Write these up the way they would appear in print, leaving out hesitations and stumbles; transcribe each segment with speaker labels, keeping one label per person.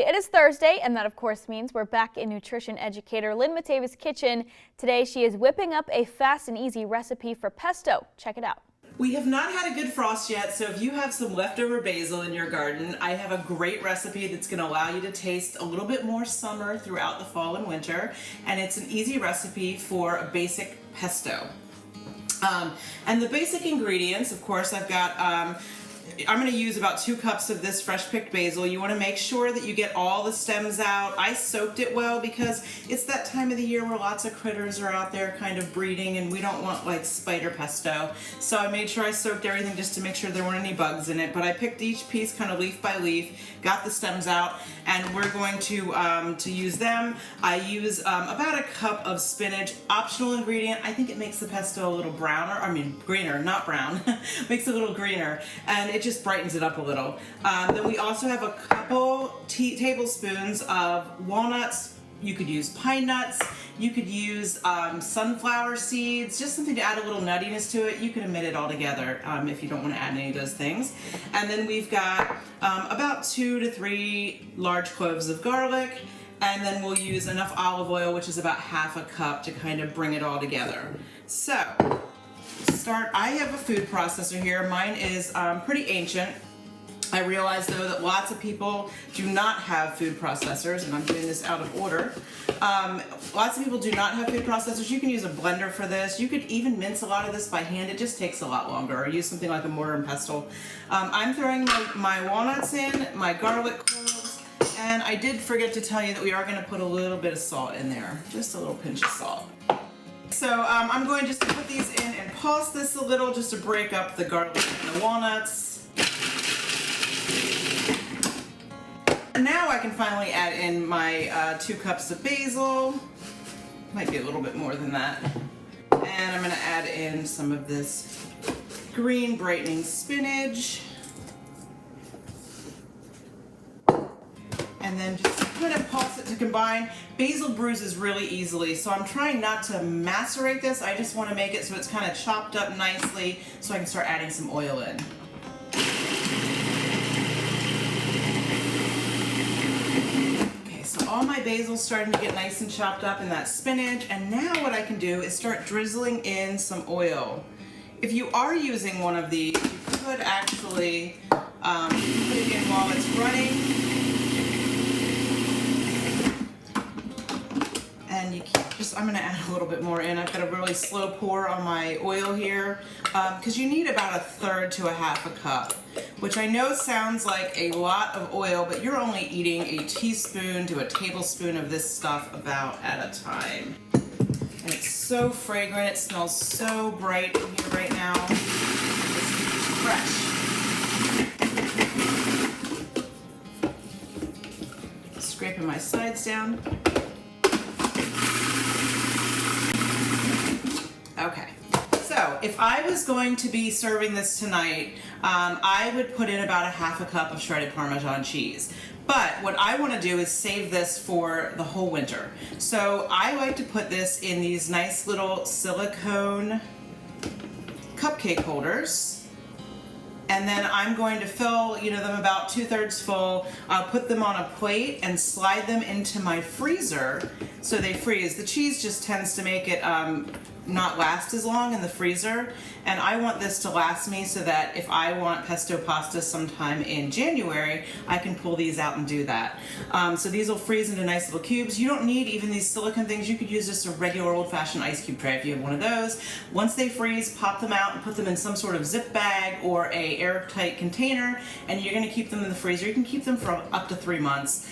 Speaker 1: It is Thursday, and that of course means we're back in nutrition educator Lynn Matava's kitchen. Today she is whipping up a fast and easy recipe for pesto. Check it out.
Speaker 2: We have not had a good frost yet, so if you have some leftover basil in your garden, I have a great recipe that's going to allow you to taste a little bit more summer throughout the fall and winter, and it's an easy recipe for a basic pesto. And the basic ingredients, of course, I've got I'm going to use about 2 cups of this fresh picked basil. You want to make sure that you get all the stems out. I soaked it well because it's that time of the year where lots of critters are out there kind of breeding, and we don't want like spider pesto. So I made sure I soaked everything just to make sure there weren't any bugs in it. But I picked each piece kind of leaf by leaf, got the stems out, and we're going to use them. I use about a cup of spinach, optional ingredient. I think it makes the pesto a little browner, greener, not brown. Makes it a little greener, and it just brightens it up a little. Then we also have a couple tablespoons of walnuts. You could use pine nuts. You could use sunflower seeds, just something to add a little nuttiness to it. You can omit it all together if you don't want to add any of those things. And then we've got about 2 to 3 large cloves of garlic. And then we'll use enough olive oil, which is about ½ a cup, to kind of bring it all together. So, I have a food processor here. Mine is pretty ancient. I realize though that lots of people do not have food processors, and I'm doing this out of order. Lots of people do not have food processors. You can use a blender for this. You could even mince a lot of this by hand. It just takes a lot longer, or use something like a mortar and pestle. I'm throwing my walnuts in, my garlic cloves, and I did forget to tell you that we are going to put a little bit of salt in there, just a little pinch of salt. So I'm going just to put these in and pulse this a little just to break up the garlic and the walnuts. And now I can finally add in my 2 cups of basil. Might be a little bit more than that. And I'm going to add in some of this green brightening spinach. And then just kind of pulse it to combine. Basil bruises really easily, so I'm trying not to macerate this. I just want to make it so it's kind of chopped up nicely so I can start adding some oil in. Okay, so all my basil's starting to get nice and chopped up in that spinach, and now what I can do is start drizzling in some oil. If you are using one of these, you could actually put it in while it's running. And you keep I'm going to add a little bit more in. I've got a really slow pour on my oil here because you need about 1/3 to ½ a cup, which I know sounds like a lot of oil, but you're only eating a teaspoon to a tablespoon of this stuff about at a time. And it's so fragrant. It smells so bright in here right now. It's fresh. Scraping my sides down. Okay, so if I was going to be serving this tonight, I would put in about ½ a cup of shredded Parmesan cheese. But what I want to do is save this for the whole winter. So I like to put this in these nice little silicone cupcake holders. And then I'm going to fill, them about 2/3 full. I'll put them on a plate and slide them into my freezer so they freeze. The cheese just tends to make it not last as long in the freezer, and I want this to last me so that if I want pesto pasta sometime in January, I can pull these out and do that. So these will freeze into nice little cubes. You don't need even these silicone things. You could use just a regular old-fashioned ice cube tray if you have one of those. Once they freeze, pop them out and put them in some sort of zip bag or a airtight container, and you're going to keep them in the freezer. You can keep them for up to 3 months.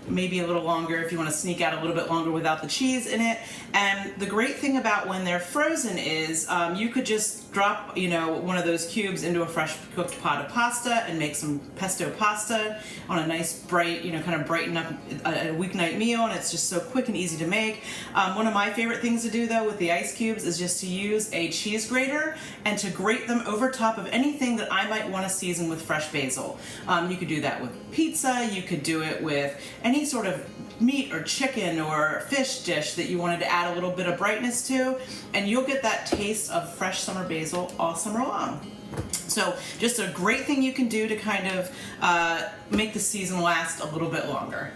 Speaker 2: Maybe a little longer if you want to sneak out a little bit longer without the cheese in it. And the great thing about when they're frozen is you could just drop one of those cubes into a fresh cooked pot of pasta and make some pesto pasta on a nice bright, kind of brighten up a weeknight meal, and it's just so quick and easy to make. One of my favorite things to do though with the ice cubes is just to use a cheese grater and to grate them over top of anything that I might want to season with fresh basil. You could do that with pizza, you could do it with any sort of meat or chicken or fish dish that you wanted to add a little bit of brightness to, and you'll get that taste of fresh summer basil all summer long. So just a great thing you can do to kind of make the season last a little bit longer.